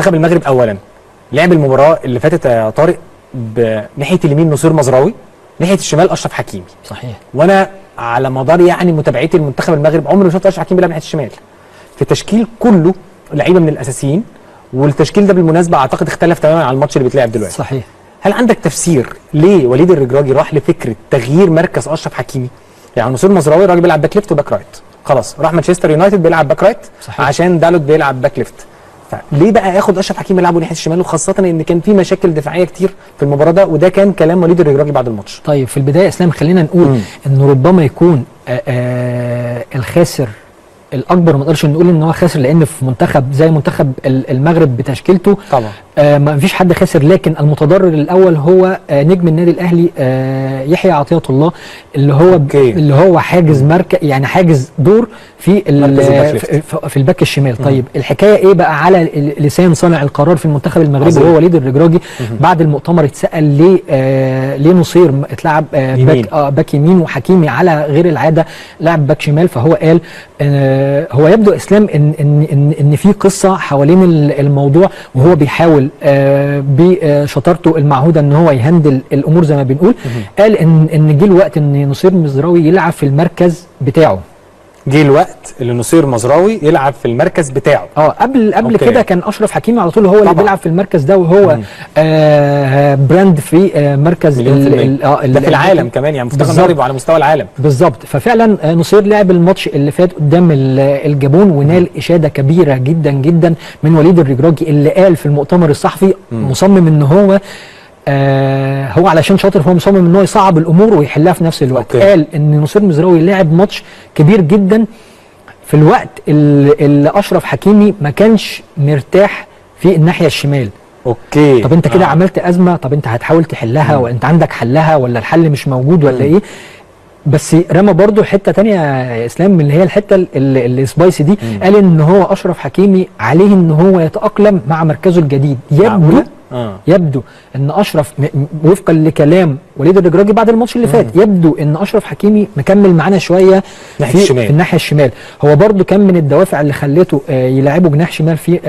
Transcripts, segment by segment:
منتخب المغرب اولا لعب المباراه اللي فاتت يا طارق بناحيه اليمين نصير مزراوي، ناحيه الشمال اشرف حكيمي. صحيح. وانا على مدار يعني متابعتي لمنتخب المغرب عمري ما شفت اشرف حكيمي بيلعب ناحيه الشمال. في التشكيل كله لعيبه من الاساسيين، والتشكيل ده بالمناسبه اعتقد اختلف تماما عن الماتش اللي بيتلعب دلوقتي. صحيح. هل عندك تفسير ليه وليد الرجراجي راح لفكره تغيير مركز اشرف حكيمي؟ يعني نصير مزراوي الراجل بيلعب باك ليفت وباك رايت، خلاص راح مانشستر يونايتد بيلعب باك رايت. صحيح. عشان دالوت بيلعب باك ليفت. فليه بقى ياخد اشرف حكيمي يلعبه ناحيه الشمال، وخاصه ان كان في مشاكل دفاعيه كتير في المباراه ده، وده كان كلام وليد الرجراجي بعد الماتش. طيب في البدايه اسلام خلينا نقول انه ربما يكون الخاسر الاكبر، ما نقدرش نقول ان هو خاسر لان في منتخب زي منتخب المغرب بتشكيلته طبعا ما فيش حد خاسر، لكن المتضرر الاول هو نجم النادي الاهلي يحيى عطية الله اللي هو حاجز مركز، يعني حاجز دور في الباك الشمال. طيب الحكايه ايه بقى على لسان صانع القرار في المنتخب المغربي وهو وليد الرجراجي؟ بعد المؤتمر اتسال ليه نصير اتلعب باك يمين وحكيمي على غير العاده لعب باك شمال، فهو قال هو يبدو اسلام ان في قصه حوالين الموضوع، وهو بيحاول بشطارته المعهوده ان هو يهندل الامور زي ما بنقول. قال ان جه الوقت ان نصير مزراوي يلعب في المركز بتاعه. جه الوقت اللي نصير مزراوي يلعب في المركز بتاعه. قبل كده كان اشرف حكيمي على طول هو اللي بيلعب في المركز ده، وهو براند في مركز ده في العالم كمان، يعني منتخب المغرب وعلى مستوى العالم بالظبط. ففعلا نصير لعب الماتش اللي فات قدام الجابون ونال اشاده كبيره جدا جدا من وليد الرجراجي، اللي قال في المؤتمر الصحفي مصمم ان هو علشان شاطر، هو مصمم ان هو يصعب الامور ويحلها في نفس الوقت. قال ان نصير مزراوي لعب ماتش كبير جدا في الوقت اللي اشرف حكيمي ما كانش مرتاح في الناحيه الشمال. طب انت كده عملت ازمه، طب انت هتحاول تحلها ولا انت عندك حلها ولا الحل مش موجود ولا ايه؟ بس رمى برضو حته تانية يا اسلام اللي هي الحته اللي سبايسي دي. قال ان هو اشرف حكيمي عليه ان هو يتاقلم مع مركزه الجديد. يبدو ان اشرف وفقا لكلام وليد الرجراجي بعد الماتش اللي فات، يبدو ان اشرف حكيمي مكمل معانا شويه في الناحيه الشمال. هو برضو كان من الدوافع اللي خلته يلعبه جناح شمال في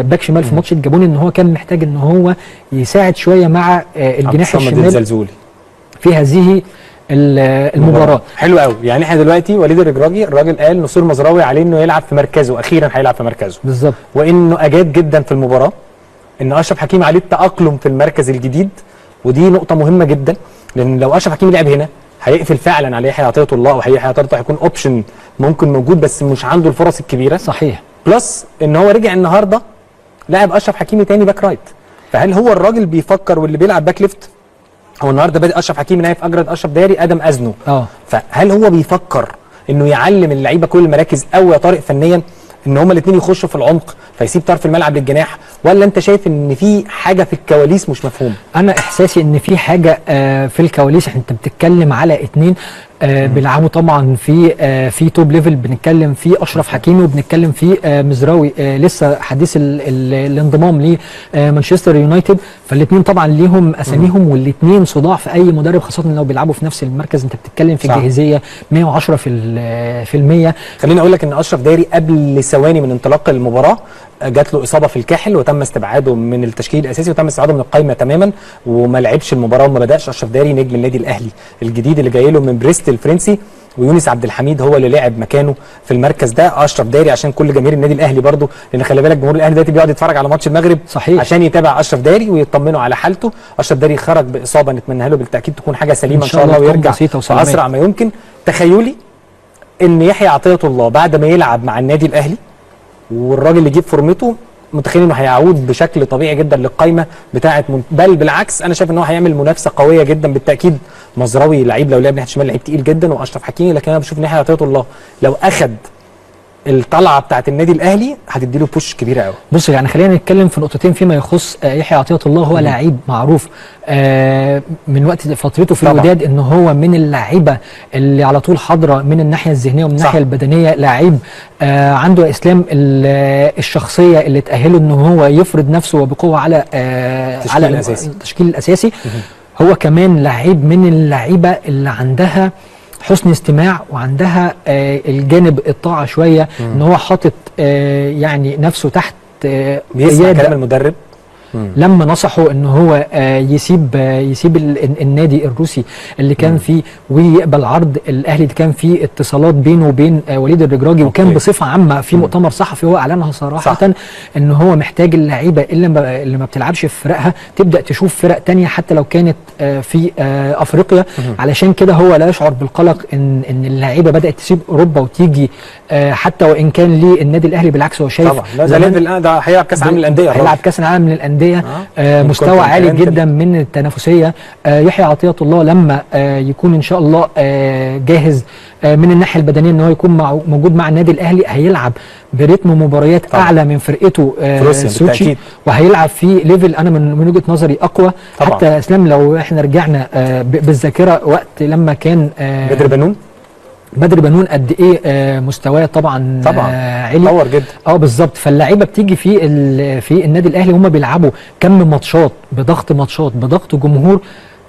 باك شمال في ماتش الجابون، ان هو كان محتاج ان هو يساعد شويه مع الجناح الشمال في هذه المباراه. حلو قوي. يعني احنا دلوقتي وليد الرجراجي الراجل قال نصير مزراوي عليه انه يلعب في مركزه، اخيرا هيلعب في مركزه بالظبط، وانه اجاد جدا في المباراه، ان اشرف حكيمي عليه التاقلم في المركز الجديد، ودي نقطه مهمه جدا، لان لو اشرف حكيمي لعب هنا هيقفل فعلا على يحيى عطية الله، او يحيى عطية الله هيكون اوبشن ممكن موجود بس مش عنده الفرص الكبيره. صحيح. بلس ان هو رجع النهارده لاعب اشرف حكيمي تاني باك رايت، فهل هو الراجل بيفكر واللي بيلعب باك ليفت؟ هو النهارده بادئ اشرف حكيمي نايف اجرد اشرف داري ادم ازنو. فهل هو بيفكر انه يعلم اللعيبه كل المراكز، او يا طارق فنيا ان هما الاثنين يخشوا في العمق فيسيب طرف الملعب للجناح، ولا انت شايف ان في حاجه في الكواليس مش مفهومه؟ انا احساسي ان في حاجه في الكواليس. انت بتتكلم على اثنين بيلعبوا طبعا في توب ليفل، بنتكلم في اشرف حكيمي وبنتكلم في مزراوي لسه حديث الانضمام لمانشستر يونايتد، فالاثنين طبعا ليهم اساميهم، والاثنين صداع في اي مدرب، خاصه لو بيلعبوا في نفس المركز. انت بتتكلم في جاهزيه 110%. خليني اقول لك ان اشرف داري قبل ثواني من انطلاق المباراه جات له اصابه في الكاحل، وتم استبعاده من التشكيل الاساسي وتم استبعاده من القائمه تماما، وما لعبش المباراه وما بداش. اشرف داري نجم النادي الاهلي الجديد اللي جاي له من بريست الفرنسي، ويونس عبد الحميد هو اللي لعب مكانه في المركز ده. اشرف داري عشان كل جماهير النادي الاهلي برضو، لان خلي بالك جمهور الاهلي دلوقتي بيقعد يتفرج على ماتش المغرب صحيح عشان يتابع اشرف داري ويطمنوا على حالته. اشرف داري خرج باصابه نتمنى له بالتاكيد تكون حاجه سليمه ان شاء الله ويرجع اسرع ما يمكن. تخيلي ان يحيى عطية الله بعد ما يلعب مع النادي الاهلي والراجل يجيب فورمته، متخيل انه هيعود بشكل طبيعي جدا للقائمه بتاعه بل بالعكس انا شايف ان هو هيعمل منافسه قويه جدا. بالتاكيد مزراوي لعيب، لو لعب ناحيه الشمال لعيب تقيل جدا، واشرف حكيمي، لكن انا بشوف ان يحيى عطية الله لو اخد الطلعه بتاعه النادي الاهلي هتدي له بوش كبيره قوي. بص يعني خلينا نتكلم في نقطتين فيما يخص يحيى عطية الله. هو لعيب معروف من وقت فترته في الوداد ان هو من اللعيبه اللي على طول حاضره من الناحيه الذهنيه ومن الناحيه البدنيه. لعيب عنده اسلام الشخصيه اللي تاهله ان هو يفرض نفسه وبقوه على التشكيل الاساسي. هو كمان لعيب من اللعيبه اللي عندها حسن استماع وعندها الجانب الطاعه شويه، ان هو حاطط يعني نفسه تحت بيسمع كلام المدرب لما نصحوا ان هو يسيب النادي الروسي اللي كان فيه ويقبل عرض الاهلي اللي كان فيه اتصالات بينه وبين وليد الرجراجي، وكان بصفه عامه في مؤتمر صحفي هو اعلنها صراحه ان هو محتاج اللعيبه اللي ما بتلعبش في فرقها تبدا تشوف فرق تانية حتى لو كانت في افريقيا. علشان كده هو لا يشعر بالقلق ان اللعيبه بدات تسيب اوروبا وتيجي حتى وان كان ليه النادي الاهلي بالعكس هو شايف طبعا ده هيلعب كاس العالم للانديه، هيلعب كاس العالم للانديه مستوى عالي جدا من التنافسيه. يحيى عطية الله لما يكون ان شاء الله جاهز من الناحيه البدنيه ان هو يكون موجود مع النادي الاهلي، هيلعب برتم مباريات طبعا اعلى من فرقته سوتشي، وهيلعب في ليفل انا من وجهه نظري اقوى طبعا. حتى اسلام لو احنا رجعنا بالذاكره وقت لما كان بدر بنون قد ايه مستواه طبعا عالي طور جدا بالظبط. فاللعيبه بتيجي في النادي الاهلي هم بيلعبوا كم ماتشات بضغط جمهور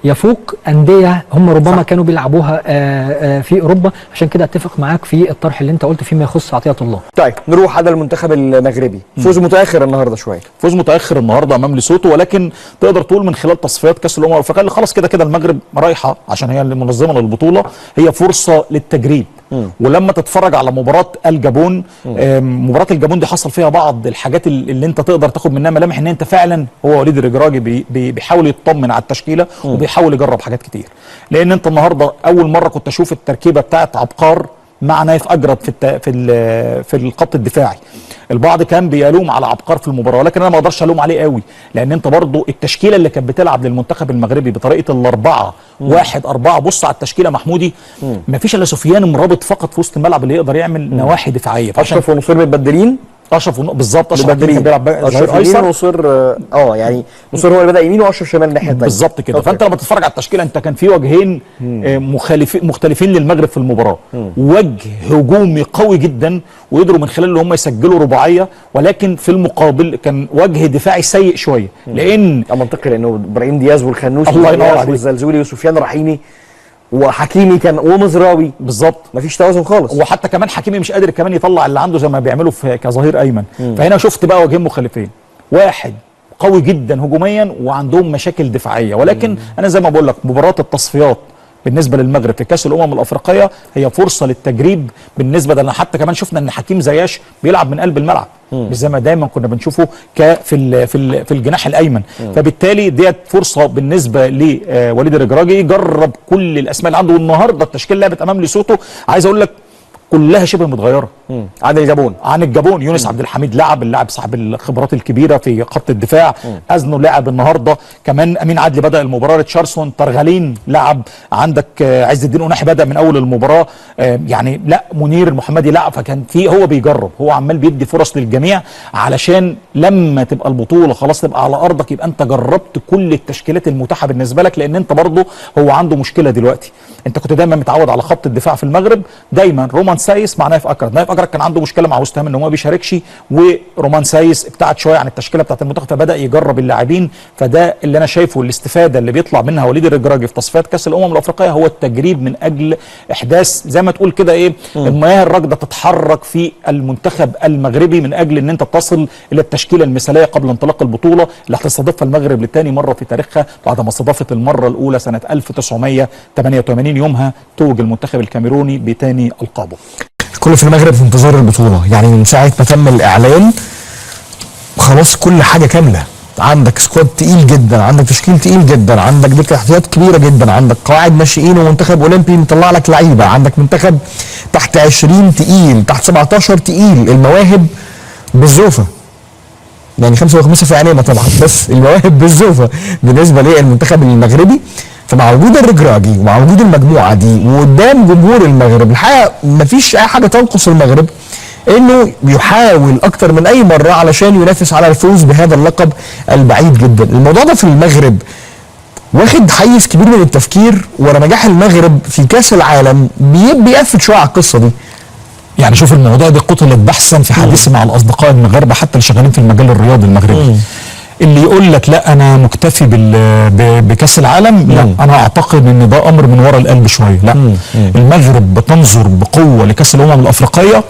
يفوق انديه هم ربما كانوا بيلعبوها في اوروبا. عشان كده اتفق معاك في الطرح اللي انت قلت فيما يخص عطية الله. طيب نروح على المنتخب المغربي، فوز متاخر النهارده شويه، فوز متاخر النهارده امام ليسوتو، ولكن تقدر تقول من خلال تصفيات كاس الامم الافريقيه اللي خلاص كده المغرب رايحه عشان هي اللي منظمه للبطوله، هي فرصه للتجريب. ولما تتفرج على مباراه الجابون، مباراه الجابون دي حصل فيها بعض الحاجات اللي انت تقدر تاخد منها ملامح ان انت فعلا هو وليد الرجراجي بيحاول يطمن على التشكيله وبيحاول يجرب حاجات كتير. لان انت النهارده اول مره كنت اشوف التركيبه بتاعت عبقار مع نايف اجرد في الخط الدفاعي. البعض كان بيلوم على عبقار في المباراه، ولكن انا ما اقدرش الوم عليه قوي، لان انت برضو التشكيله اللي كانت بتلعب للمنتخب المغربي بطريقه ال4-1-4، بص على التشكيله محمودي، ما فيش الا سفيان مرابط فقط في وسط الملعب اللي يقدر يعمل نواحي دفاعيه. اشرف ونصير متبدلين، بالظبط اشرف بيلعب ظهير ايسر، ونصير يعني نصير هو اللي بدا يمين واشرف شمال الناحيه الثانيه بالظبط كده. فانت لما تتفرج على التشكيله انت كان في وجهين مختلفين للمغرب في المباراه، وجه هجومي قوي جدا وقدروا من خلاله هم يسجلوا رباعيه، ولكن في المقابل كان وجه دفاعي سيء شويه. لان منطقي لانه ابراهيم دياز والخنوسي الله ينور عليك والزلزولي وسفيان رحيمي وحكيمي كان ومزراوي بالظبط، مفيش توازن خالص. وحتى كمان حكيمي مش قادر كمان يطلع اللي عنده زي ما بيعملوا كظهير ايمن. فهنا شفت بقى وجهين مختلفين، واحد قوي جدا هجوميا وعندهم مشاكل دفاعيه. ولكن انا زي ما بقول لك مباراه التصفيات بالنسبه للمغرب في كاس الامم الافريقيه هي فرصه للتجريب بالنسبه لنا. حتى كمان شفنا ان حكيم زياش بيلعب من قلب الملعب مش زي ما دايما كنا بنشوفه في الجناح الايمن. فبالتالي ديت فرصه بالنسبه لوليد الرجراجي يجرب كل الاسماء اللي عنده. والنهارده التشكيله اللي لعبت امام ليسوتو عايز اقول لك كلها شبه متغيره عن الجابون. يونس عبد الحميد اللاعب صاحب الخبرات الكبيره في خط الدفاع، ازنو لعب النهارده، كمان امين عدلي بدا المباراه، ريتشاردسون، ترغالين لعب، عندك عز الدين قناحي بدا من اول المباراه، يعني لا منير المحمدي لعب. فكان في هو بيجرب، هو عمال بيدي فرص للجميع علشان لما تبقى البطوله خلاص تبقى على ارضك يبقى انت جربت كل التشكيلات المتاحه بالنسبه لك. لان انت برضه هو عنده مشكله دلوقتي، انت كنت دايما متعود على خط الدفاع في المغرب دايما رومان سايس مع نايف اكرد. نايف اكرد كان عنده مشكله مع وست هام ان هو ما بيشاركش، ورومان سايس ابتعد شويه عن التشكيله بتاعت المنتخب فبدا يجرب اللاعبين. فده اللي انا شايفه الاستفاده اللي بيطلع منها وليد الرجراجي في تصفيات كاس الامم الافريقيه، هو التجريب من اجل احداث زي ما تقول كده المياه الراكده تتحرك في المنتخب المغربي من اجل ان انت تصل الى التشكيله المثاليه قبل انطلاق البطوله اللي هتستضيفها المغرب لثاني مره في تاريخها بعد ما استضافت المره الاولى سنه 1988. يومها توج المنتخب الكاميروني بثاني القابه. الكل في المغرب في انتظار البطوله، يعني من ساعه ما تم الاعلان خلاص كل حاجه كامله. عندك سكواد تقيل جدا، عندك تشكيل تقيل جدا، عندك دكه احتياط كبيره جدا، عندك قواعد ناشئين ومنتخب اولمبي مطلع لك لعيبه، عندك منتخب تحت 20 تقيل، تحت 17 تقيل، المواهب بالزوفه. يعني 5 وخمسه في عينينا طبعا، بس المواهب بالزوفه بالنسبه للمنتخب المغربي. فمع وجود الرجراجي ومع وجود المجموعه دي وقدام جمهور المغرب، الحقيقه مفيش اي حاجه تنقص المغرب انه يحاول اكتر من اي مره علشان ينافس على الفوز بهذا اللقب البعيد جدا. الموضوع ده في المغرب واخد حيز كبير من التفكير، ورا نجاح المغرب في كاس العالم بيقفل شويه على القصه دي. يعني شوف الموضوع ده قتلت بحثا في حديثي مع الاصدقاء المغاربه حتى اللي شغالين في المجال الرياضي المغربي. اللي يقول لك لا انا مكتفي بكاس العالم، لا انا اعتقد ان ده امر من وراء القلب شويه. لا المغرب بتنظر بقوه لكاس الامم الافريقيه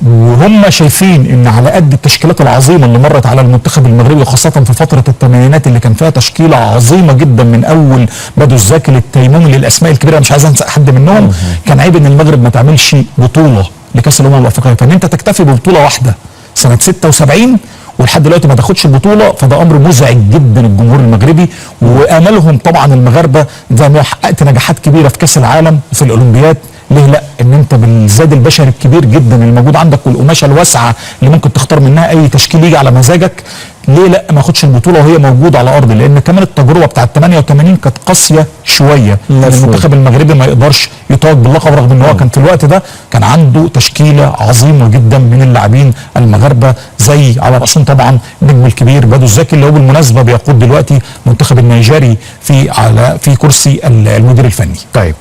وهم شايفين ان على قد التشكيلات العظيمه اللي مرت على المنتخب المغربي وخاصه في فتره الثمانينات اللي كان فيها تشكيله عظيمه جدا من اول بدو الزاكي للتيمومي للاسماء الكبيره، مش عايز انسى حد منهم، كان عيب ان المغرب ما تعملش بطوله لكاس الامم الافريقيه. فان انت تكتفي ببطوله واحده سنه 76 ولحد دلوقتي ما تاخدش البطوله، فده امر مزعج جدا الجمهور المغربي. واملهم طبعا المغاربه زي ما حققت نجاحات كبيره في كاس العالم وفي الاولمبياد، ليه لا؟ ان انت بالزاد البشري الكبير جدا اللي موجود عندك والقماشه الواسعه اللي ممكن تختار منها اي تشكيل يجي على مزاجك، ليه لا ما اخدش البطوله وهي موجوده على ارض؟ لان كمان التجربه بتاعت 88 كانت قاسيه شويه، المنتخب المغربي ما يقدرش يتوج باللقب رغم ان هو كان في الوقت ده كان عنده تشكيله عظيمه جدا من اللاعبين المغاربه، زي على راسهم طبعا النجم الكبير بدو الزاكي اللي هو بالمناسبه بيقود دلوقتي المنتخب النيجيري في كرسي المدير الفني. طيب